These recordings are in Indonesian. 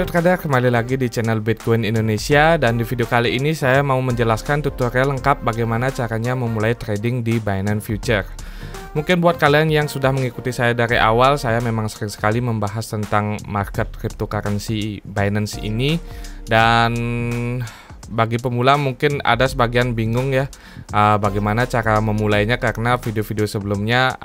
trader, kembali lagi di channel Bitcoin Indonesia, dan di video kali ini saya mau menjelaskan tutorial lengkap bagaimana caranya memulai trading di Binance Future. Mungkin buat kalian yang sudah mengikuti saya dari awal, saya memang sering sekali membahas tentang market cryptocurrency Binance ini, dan bagi pemula mungkin ada sebagian bingung ya bagaimana cara memulainya, karena video-video sebelumnya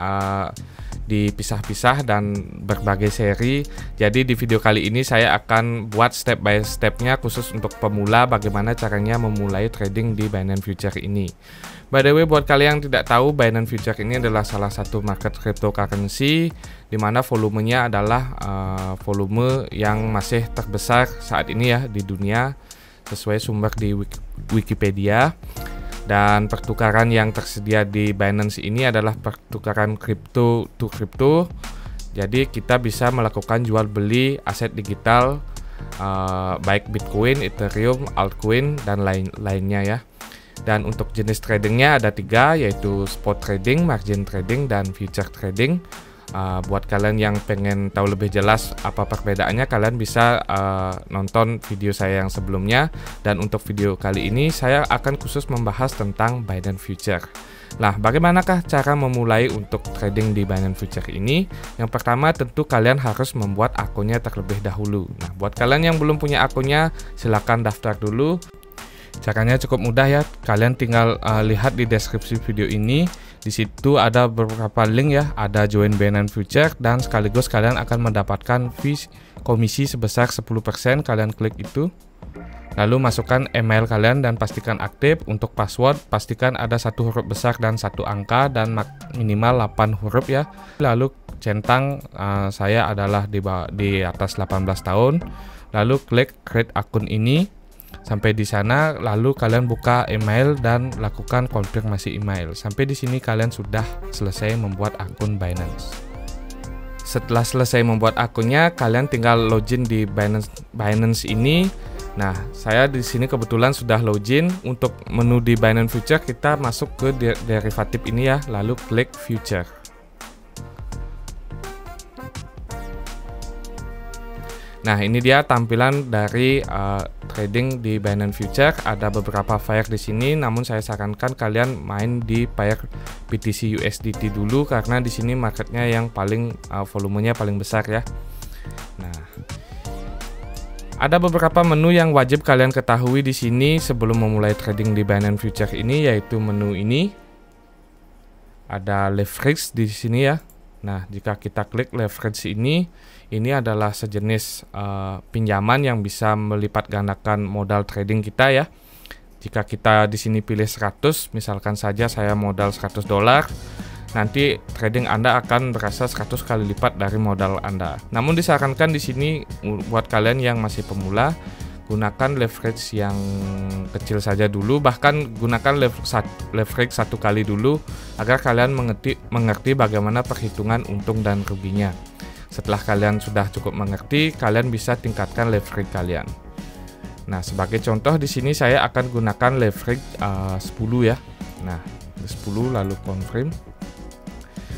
dipisah-pisah dan berbagai seri. Jadi di video kali ini saya akan buat step by stepnya khusus untuk pemula bagaimana caranya memulai trading di Binance Future ini. By the way, buat kalian yang tidak tahu, Binance Future ini adalah salah satu market cryptocurrency di mana volumenya adalah volume yang masih terbesar saat ini ya di dunia sesuai sumber di Wikipedia. Dan pertukaran yang tersedia di Binance ini adalah pertukaran crypto to crypto. Jadi kita bisa melakukan jual beli aset digital baik Bitcoin, Ethereum, altcoin dan lainnya ya. Dan untuk jenis tradingnya ada 3, yaitu spot trading, margin trading, dan future trading. Buat kalian yang pengen tahu lebih jelas apa perbedaannya, kalian bisa nonton video saya yang sebelumnya. Dan untuk video kali ini saya akan khusus membahas tentang Binance Future. Nah, bagaimanakah cara memulai untuk trading di Binance Future ini? Yang pertama, tentu kalian harus membuat akunnya terlebih dahulu. Nah, buat kalian yang belum punya akunnya, silahkan daftar dulu. Caranya cukup mudah ya, kalian tinggal lihat di deskripsi video ini. Di situ ada beberapa link ya, ada join Binance Future, dan sekaligus kalian akan mendapatkan fee komisi sebesar 10%. Kalian klik itu, lalu masukkan email kalian dan pastikan aktif. Untuk password, pastikan ada 1 huruf besar dan 1 angka dan minimal 8 huruf ya. Lalu centang saya adalah di atas 18 tahun. Lalu klik create akun ini. Sampai di sana, lalu kalian buka email dan lakukan konfirmasi email. Sampai di sini kalian sudah selesai membuat akun Binance. Setelah selesai membuat akunnya, kalian tinggal login di Binance ini. Nah, saya di sini kebetulan sudah login. Untuk menu di Binance Future, kita masuk ke derivatif ini ya, lalu klik Future. Nah, ini dia tampilan dari trading di Binance Future. Ada beberapa pair di sini, namun saya sarankan kalian main di pair BTC USDT dulu, karena di sini marketnya yang paling volumenya paling besar ya. Nah, ada beberapa menu yang wajib kalian ketahui di sini sebelum memulai trading di Binance Future ini, yaitu menu ini. Ada leverage di sini ya. Nah, jika kita klik leverage ini adalah sejenis pinjaman yang bisa melipat gandakan modal trading kita ya. Jika kita di sini pilih 100, misalkan saja saya modal $100, nanti trading Anda akan berasa 100 kali lipat dari modal Anda. Namun disarankan di sini buat kalian yang masih pemula, gunakan leverage yang kecil saja dulu, bahkan gunakan leverage 1 kali dulu agar kalian mengerti bagaimana perhitungan untung dan ruginya. Setelah kalian sudah cukup mengerti, kalian bisa tingkatkan leverage kalian. Nah, sebagai contoh di sini saya akan gunakan leverage 10 ya. Nah, 10 lalu confirm.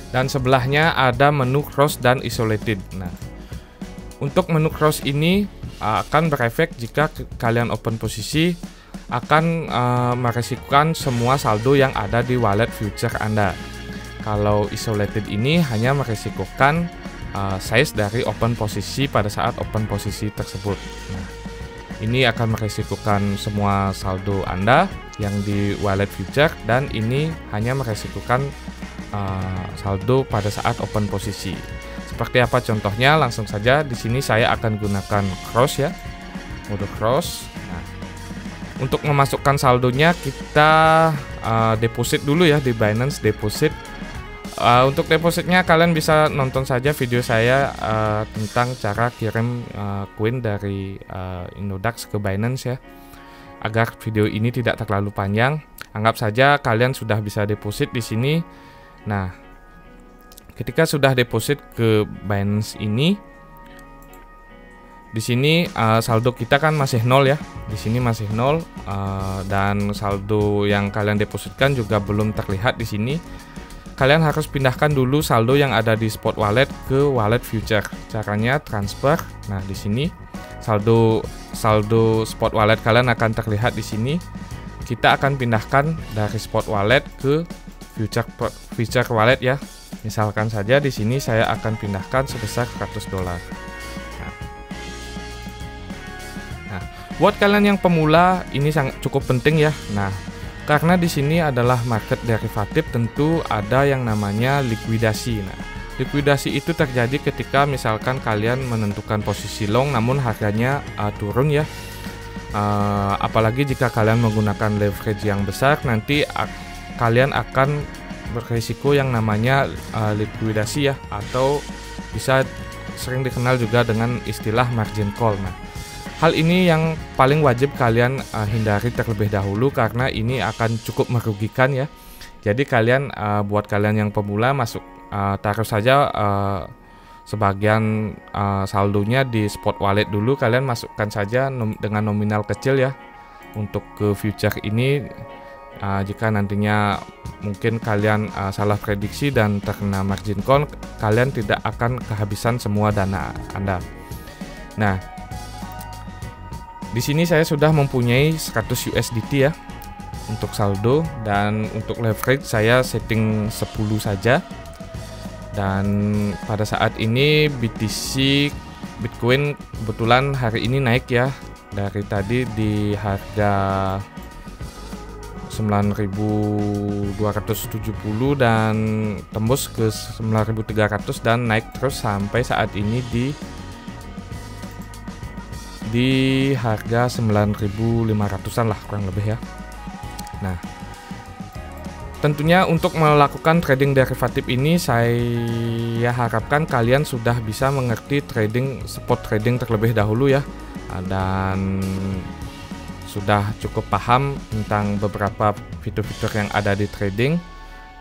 Dan sebelahnya ada menu cross dan isolated. Nah, untuk menu cross ini akan berefek jika kalian open posisi, akan meresikukan semua saldo yang ada di wallet future Anda. Kalau isolated ini hanya meresikukan size dari open posisi pada saat open posisi tersebut. Nah, ini akan meresikukan semua saldo Anda yang di wallet future, dan ini hanya meresikukan saldo pada saat open posisi. Seperti apa contohnya? Langsung saja di sini saya akan gunakan cross ya, mode cross. Nah, untuk memasukkan saldonya kita deposit dulu ya di Binance deposit. Untuk depositnya kalian bisa nonton saja video saya tentang cara kirim koin dari Indodax ke Binance ya. Agar video ini tidak terlalu panjang, anggap saja kalian sudah bisa deposit di sini. Nah, ketika sudah deposit ke Binance ini, di sini saldo kita kan masih 0 ya. Di sini masih 0 dan saldo yang kalian depositkan juga belum terlihat di sini. Kalian harus pindahkan dulu saldo yang ada di spot wallet ke wallet future. Caranya transfer. Nah, di sini saldo spot wallet kalian akan terlihat di sini. Kita akan pindahkan dari spot wallet ke future wallet ya. Misalkan saja di sini saya akan pindahkan sebesar $100. Nah, buat kalian yang pemula ini cukup penting ya. Nah, karena di sini adalah market derivatif, tentu ada yang namanya likuidasi. Nah, likuidasi itu terjadi ketika misalkan kalian menentukan posisi long namun harganya turun ya. Apalagi jika kalian menggunakan leverage yang besar, nanti kalian akan berisiko yang namanya likuidasi ya, atau bisa sering dikenal juga dengan istilah margin call. Nah, hal ini yang paling wajib kalian hindari terlebih dahulu karena ini akan cukup merugikan ya. Jadi kalian buat kalian yang pemula taruh saja sebagian saldonya di spot wallet dulu. Kalian masukkan saja dengan nominal kecil ya untuk ke future ini. Jika nantinya mungkin kalian salah prediksi dan terkena margin call, kalian tidak akan kehabisan semua dana Anda. Nah, di sini saya sudah mempunyai 100 USDT ya untuk saldo, dan untuk leverage saya setting 10 saja. Dan pada saat ini Bitcoin kebetulan hari ini naik ya, dari tadi di harga 9.270 dan tembus ke 9.300 dan naik terus sampai saat ini di harga 9.500-an lah kurang lebih ya. Nah, tentunya untuk melakukan trading derivatif ini saya harapkan kalian sudah bisa mengerti spot trading terlebih dahulu ya, dan sudah cukup paham tentang beberapa fitur-fitur yang ada di trading,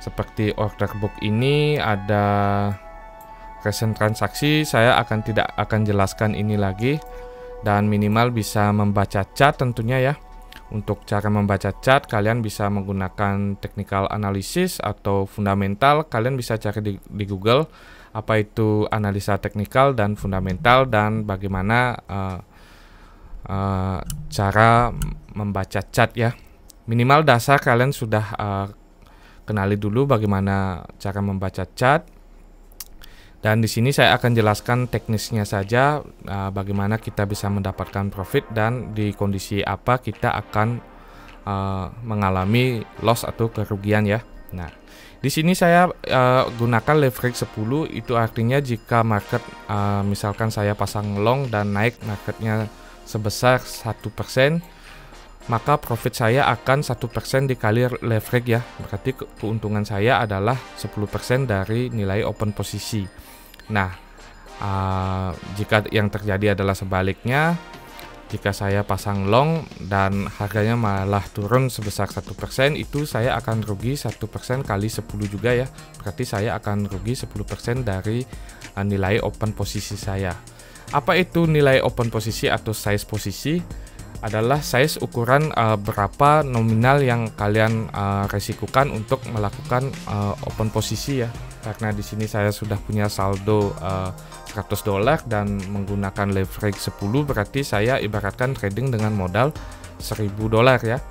seperti order book ini, ada recent transaksi. Saya tidak akan jelaskan ini lagi, dan minimal bisa membaca chart tentunya ya. Untuk cara membaca chart, kalian bisa menggunakan technical analysis atau fundamental. Kalian bisa cari di Google apa itu analisa teknikal dan fundamental, dan bagaimana cara membaca chart ya. Minimal dasar kalian sudah kenali dulu bagaimana cara membaca chart. Dan di sini saya akan jelaskan teknisnya saja, bagaimana kita bisa mendapatkan profit dan di kondisi apa kita akan mengalami loss atau kerugian ya. Nah, di sini saya gunakan leverage 10, itu artinya jika market misalkan saya pasang long dan naik marketnya sebesar 1%, maka profit saya akan 1% dikali leverage ya. Berarti keuntungan saya adalah 10% dari nilai open posisi. Nah, jika yang terjadi adalah sebaliknya, jika saya pasang long dan harganya malah turun sebesar 1%, itu saya akan rugi 1% kali 10 juga ya. Berarti saya akan rugi 10% dari nilai open posisi saya. Apa itu nilai open posisi atau size posisi? Adalah size ukuran berapa nominal yang kalian resikukan untuk melakukan open posisi ya. Karena di sini saya sudah punya saldo $100 dan menggunakan leverage 10, berarti saya ibaratkan trading dengan modal $1.000 ya.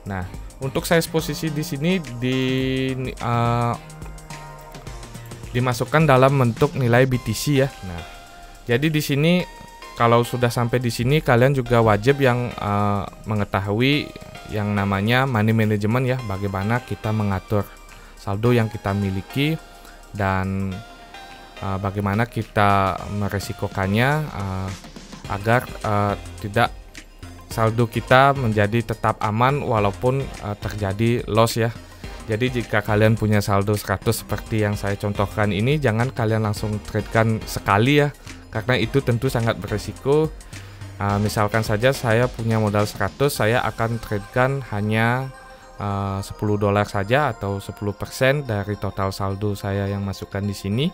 Nah, untuk size posisi di sini dimasukkan dalam bentuk nilai BTC ya. Nah, jadi di sini kalau sudah sampai di sini, kalian juga wajib yang mengetahui yang namanya money management ya, bagaimana kita mengatur saldo yang kita miliki dan bagaimana kita meresikokannya agar tidak saldo kita menjadi tetap aman walaupun terjadi loss ya. Jadi jika kalian punya saldo 100 seperti yang saya contohkan ini, jangan kalian langsung tradekan sekali ya, karena itu tentu sangat berisiko. Misalkan saja saya punya modal 100, saya akan tradekan hanya $10 saja atau 10% dari total saldo saya yang masukkan di sini.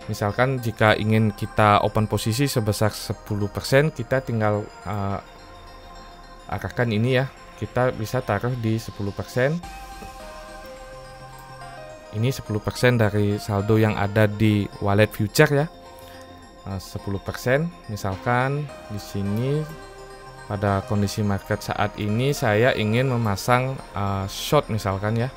Misalkan jika ingin kita open posisi sebesar 10%, kita tinggal arahkan ini ya. Kita bisa taruh di 10%. Ini 10% dari saldo yang ada di wallet future ya. 10%. Misalkan di sini pada kondisi market saat ini saya ingin memasang short misalkan ya.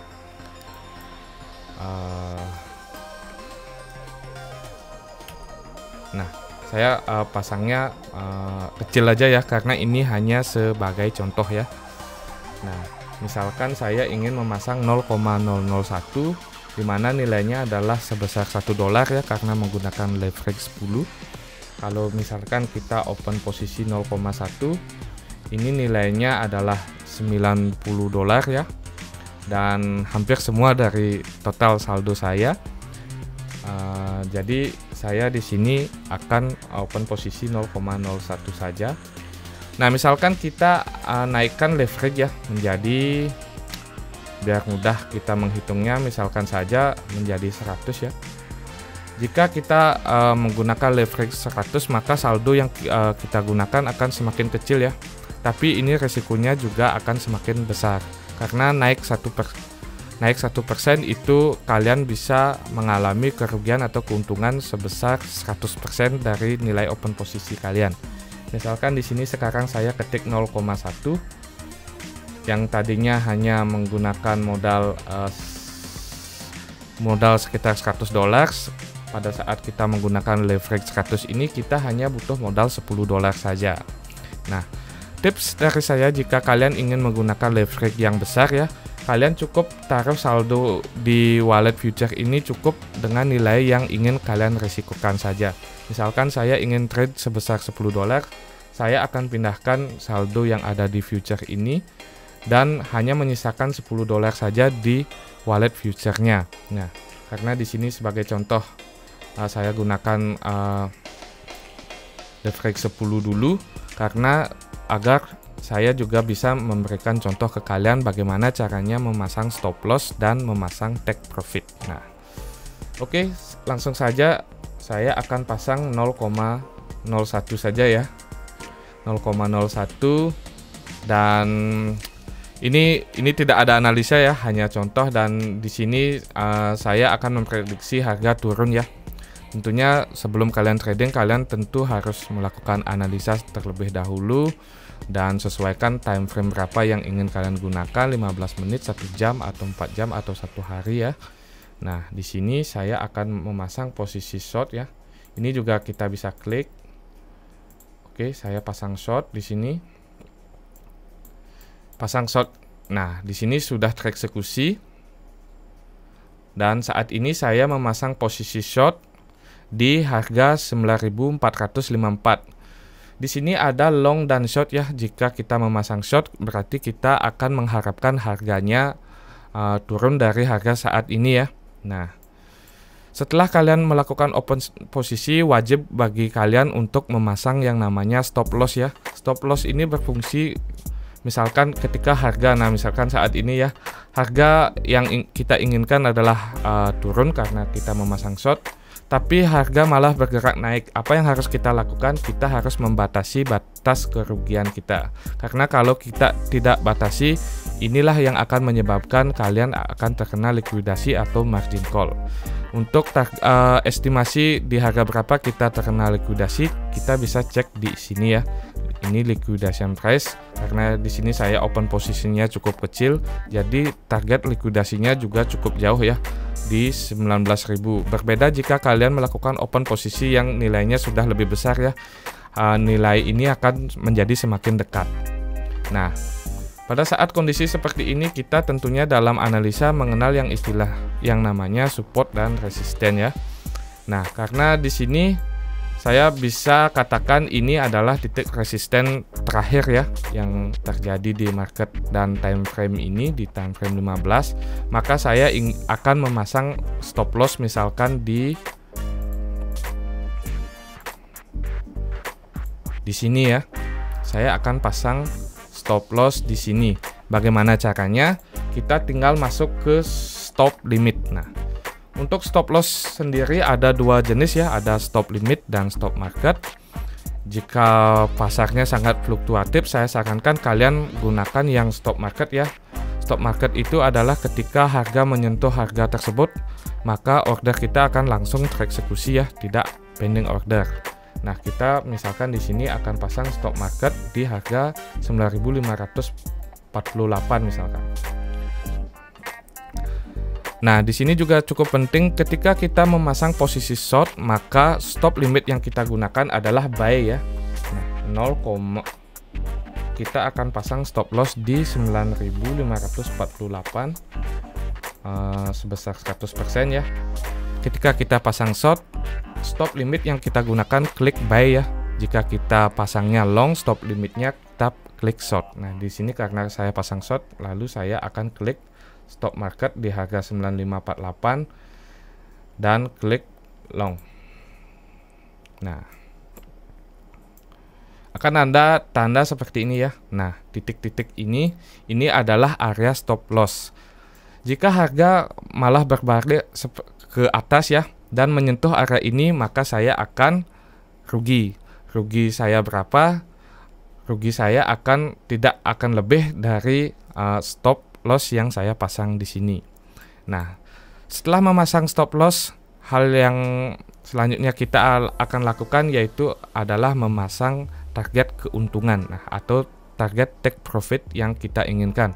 Nah, saya pasangnya kecil aja ya, karena ini hanya sebagai contoh ya. Nah, misalkan saya ingin memasang 0,001, di mana nilainya adalah sebesar $1 ya, karena menggunakan leverage 10. Kalau misalkan kita open posisi 0,1, ini nilainya adalah $90 ya, dan hampir semua dari total saldo saya. Jadi saya di sini akan open posisi 0,01 saja. Nah, misalkan kita naikkan leverage ya menjadi, biar mudah kita menghitungnya, misalkan saja menjadi 100 ya. Jika kita menggunakan leverage 100, maka saldo yang kita gunakan akan semakin kecil ya. Tapi ini resikonya juga akan semakin besar, karena naik 1% itu kalian bisa mengalami kerugian atau keuntungan sebesar 100% dari nilai open posisi kalian. Misalkan di sini sekarang saya ketik 0,1, yang tadinya hanya menggunakan modal sekitar $100, pada saat kita menggunakan leverage 100 ini kita hanya butuh modal $10 saja. Nah, tips dari saya jika kalian ingin menggunakan leverage yang besar ya, kalian cukup taruh saldo di wallet future ini cukup dengan nilai yang ingin kalian risikokan saja. Misalkan saya ingin trade sebesar $10, saya akan pindahkan saldo yang ada di future ini dan hanya menyisakan $10 saja di wallet future-nya. Nah, karena di sini sebagai contoh saya gunakan leverage 10 dulu, karena agar saya juga bisa memberikan contoh ke kalian bagaimana caranya memasang stop loss dan memasang take profit. Nah, oke, langsung saja saya akan pasang 0,01 saja ya. 0,01, dan ini tidak ada analisa ya, hanya contoh, dan di sini saya akan memprediksi harga turun ya. Tentunya sebelum kalian trading, kalian tentu harus melakukan analisa terlebih dahulu dan sesuaikan time frame berapa yang ingin kalian gunakan, 15 menit, 1 jam, atau 4 jam, atau 1 hari ya. Nah, di sini saya akan memasang posisi short ya. Ini juga kita bisa klik. Oke, saya pasang short di sini. Pasang short. Nah, di sini sudah tereksekusi. Dan saat ini saya memasang posisi short di harga 9.454. Di sini ada long dan short ya. Jika kita memasang short, berarti kita akan mengharapkan harganya turun dari harga saat ini ya. Nah, setelah kalian melakukan open posisi, wajib bagi kalian untuk memasang yang namanya stop loss ya. Stop loss ini berfungsi misalkan ketika harga, nah misalkan saat ini ya, harga yang kita inginkan adalah turun karena kita memasang short, tapi harga malah bergerak naik. Apa yang harus kita lakukan? Kita harus membatasi batas kerugian kita. Karena kalau kita tidak batasi, inilah yang akan menyebabkan kalian akan terkena likuidasi atau margin call. Untuk estimasi di harga berapa kita terkena likuidasi, kita bisa cek di sini ya. Ini liquidation price, karena di sini saya open posisinya cukup kecil, jadi target likuidasinya juga cukup jauh ya, di 19.000. Berbeda jika kalian melakukan open posisi yang nilainya sudah lebih besar ya, nilai ini akan menjadi semakin dekat. Nah, pada saat kondisi seperti ini, kita tentunya dalam analisa mengenal yang istilah yang namanya support dan resisten ya. Nah, karena di sini saya bisa katakan ini adalah titik resisten terakhir ya yang terjadi di market dan time frame ini, di time frame 15, maka saya akan memasang stop loss misalkan di sini ya. Saya akan pasang stop loss di sini. Bagaimana caranya? Kita tinggal masuk ke stop limit. Nah, untuk stop loss sendiri ada dua jenis ya, ada stop limit dan stop market. Jika pasarnya sangat fluktuatif, saya sarankan kalian gunakan yang stop market ya. Stop market itu adalah ketika harga menyentuh harga tersebut, maka order kita akan langsung tereksekusi ya, tidak pending order. Nah, kita misalkan di sini akan pasang stop market di harga 9.548 misalkan. Nah, di sini juga cukup penting ketika kita memasang posisi short, maka stop limit yang kita gunakan adalah buy ya. Nah, kita akan pasang stop loss di 9.548 sebesar 100% ya. Ketika kita pasang short, stop limit yang kita gunakan klik buy ya. Jika kita pasangnya long, stop limitnya kita klik short. Nah, di sini karena saya pasang short, lalu saya akan klik stop market di harga 9548 dan klik long. Nah, akan ada tanda seperti ini ya. Nah, titik-titik ini adalah area stop loss. Jika harga malah berbalik ke atas ya dan menyentuh area ini, maka saya akan rugi. Rugi saya berapa? Rugi saya tidak akan lebih dari stop loss yang saya pasang di sini. Nah, setelah memasang stop loss, hal yang selanjutnya kita akan lakukan yaitu adalah memasang target keuntungan, atau target take profit yang kita inginkan.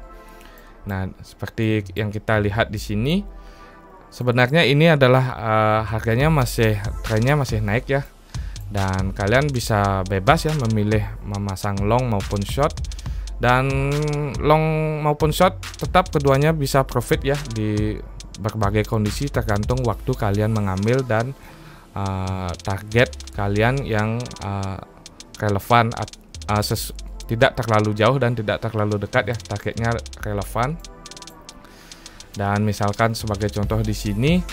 Nah, seperti yang kita lihat di sini, sebenarnya ini adalah trennya masih naik ya, dan kalian bisa bebas ya memilih memasang long maupun short, dan long maupun short tetap keduanya bisa profit ya di berbagai kondisi tergantung waktu kalian mengambil dan target kalian yang relevan, tidak terlalu jauh dan tidak terlalu dekat ya, targetnya relevan. Dan misalkan sebagai contoh di sini,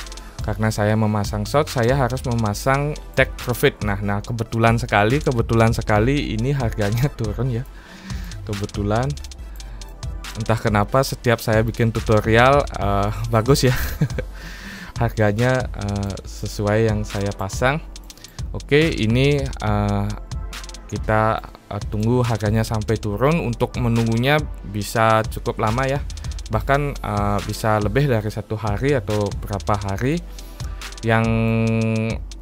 karena saya memasang short, saya harus memasang take profit. Nah, kebetulan sekali ini harganya turun ya. Kebetulan entah kenapa setiap saya bikin tutorial bagus ya. Harganya sesuai yang saya pasang. Oke, ini kita tunggu harganya sampai turun. Untuk menunggunya bisa cukup lama ya, bahkan bisa lebih dari 1 hari atau berapa hari. Yang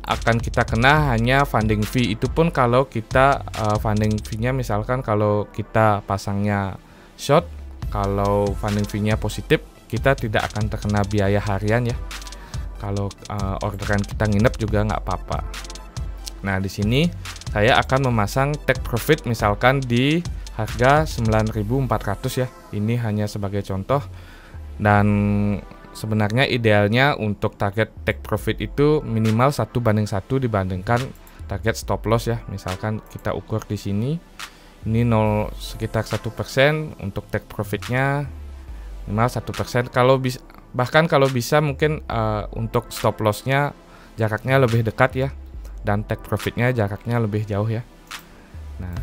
akan kita kena hanya funding fee, itu pun kalau kita funding fee-nya misalkan kalau kita pasangnya short, kalau funding fee-nya positif, kita tidak akan terkena biaya harian ya. Kalau orderan kita nginep juga nggak apa-apa. Nah, di sini saya akan memasang take profit misalkan di harga 9.400 ya. Ini hanya sebagai contoh, dan sebenarnya idealnya untuk target take profit itu minimal 1:1 dibandingkan target stop loss ya. Misalkan kita ukur di sini, ini sekitar 1%, untuk take profitnya minimal 1%. Bahkan kalau bisa mungkin untuk stop lossnya jaraknya lebih dekat ya, dan take profitnya jaraknya lebih jauh ya. Nah,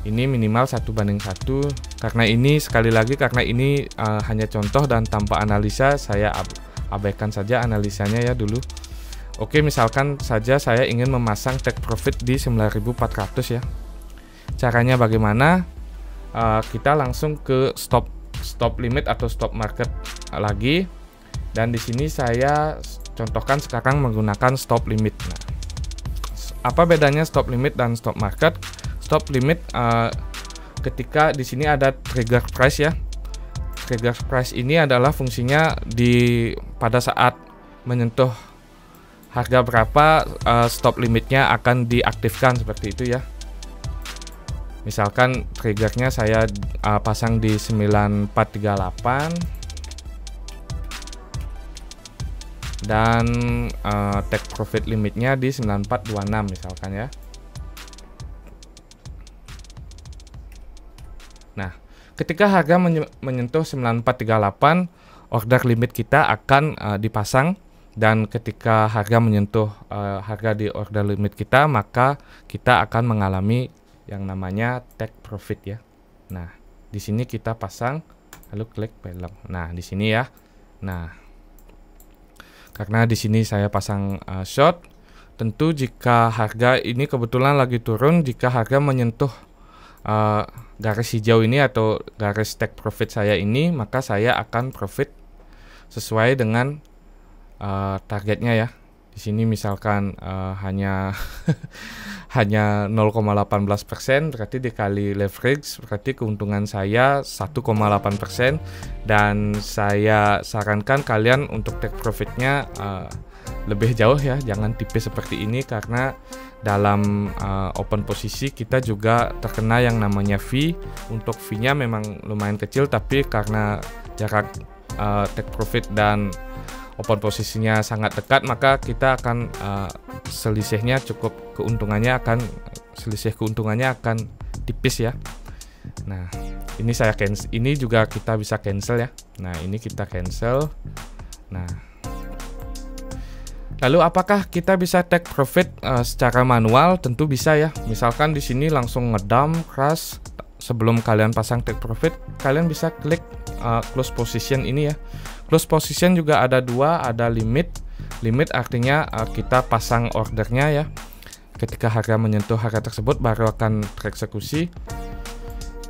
ini minimal 1:1 karena ini sekali lagi karena ini hanya contoh dan tanpa analisa, saya abaikan saja analisanya ya dulu. Oke, misalkan saja saya ingin memasang take profit di 9.400 ya. Caranya bagaimana? Kita langsung ke stop limit atau stop market lagi, dan di sini saya contohkan sekarang menggunakan stop limit. Nah, apa bedanya stop limit dan stop market? Stop limit ketika di sini ada trigger price ya. Trigger price ini adalah fungsinya pada saat menyentuh harga berapa stop limitnya akan diaktifkan seperti itu ya. Misalkan triggernya saya pasang di 9438 dan take profit limitnya di 9426 misalkan ya. Nah, ketika harga menyentuh 9438, order limit kita akan dipasang, dan ketika harga menyentuh harga di order limit kita, maka kita akan mengalami yang namanya take profit ya. Nah, di sini kita pasang lalu klik buy long. Nah, di sini ya. Nah, karena di sini saya pasang short, tentu jika harga ini kebetulan lagi turun, jika harga menyentuh garis hijau ini atau garis take profit saya ini, maka saya akan profit sesuai dengan targetnya ya. Di sini misalkan hanya hanya 0,18%, berarti dikali leverage, berarti keuntungan saya 1,8%. Dan saya sarankan kalian untuk take profitnya lebih jauh ya, jangan tipis seperti ini, karena dalam open posisi kita juga terkena yang namanya fee. Untuk fee-nya memang lumayan kecil, tapi karena jarak take profit dan open posisinya sangat dekat, maka kita akan selisih keuntungannya akan tipis ya. Nah, ini saya cancel, ini juga kita bisa cancel ya. Nah, ini kita cancel. Nah, lalu apakah kita bisa take profit secara manual? Tentu bisa ya. Misalkan di sini langsung ngedump crash. Sebelum kalian pasang take profit, kalian bisa klik close position ini ya. Close position juga ada dua, ada limit. Limit artinya kita pasang ordernya ya. Ketika harga menyentuh harga tersebut baru akan tereksekusi.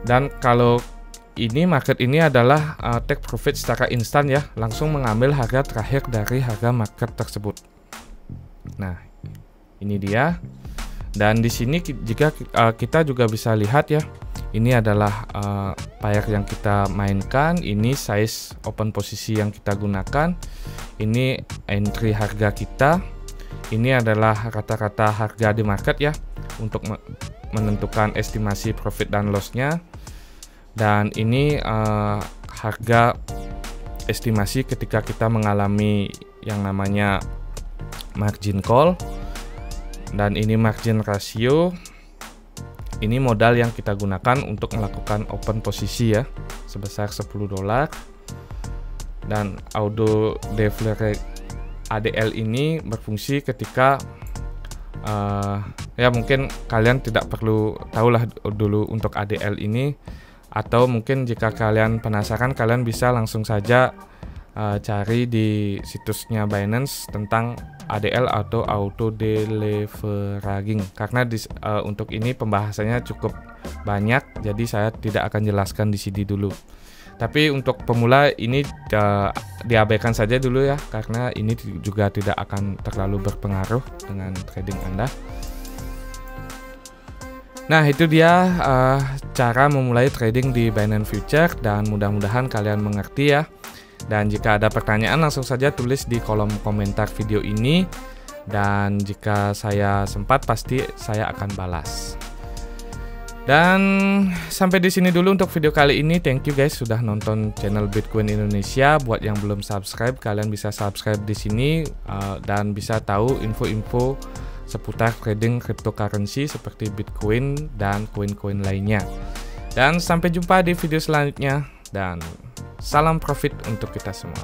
Dan kalau ini market ini adalah take profit secara instan ya, langsung mengambil harga terakhir dari harga market tersebut. Nah, ini dia. Dan di sini jika kita juga bisa lihat ya, ini adalah pair yang kita mainkan, ini size open posisi yang kita gunakan, ini entry harga kita, ini adalah rata-rata harga di market ya untuk menentukan estimasi profit dan loss-nya, dan ini harga estimasi ketika kita mengalami yang namanya margin call, dan ini margin ratio. Ini modal yang kita gunakan untuk melakukan open posisi ya, sebesar $10. Dan auto deferred ADL ini berfungsi ketika ya mungkin kalian tidak perlu tahulah dulu untuk ADL ini, atau mungkin jika kalian penasaran kalian bisa langsung saja cari di situsnya Binance tentang ADL atau auto deleveraging, karena untuk ini pembahasannya cukup banyak, jadi saya tidak akan jelaskan di sini dulu. Tapi untuk pemula ini diabaikan saja dulu ya, karena ini juga tidak akan terlalu berpengaruh dengan trading Anda. Nah, itu dia cara memulai trading di Binance Future, dan mudah-mudahan kalian mengerti ya. Dan jika ada pertanyaan langsung saja tulis di kolom komentar video ini, dan jika saya sempat pasti saya akan balas. Dan sampai di sini dulu untuk video kali ini. Thank you guys sudah nonton channel Bitcoin Indonesia. Buat yang belum subscribe, kalian bisa subscribe di sini dan bisa tahu info-info seputar trading cryptocurrency seperti Bitcoin dan koin-koin lainnya. Dan sampai jumpa di video selanjutnya, dan salam profit untuk kita semua.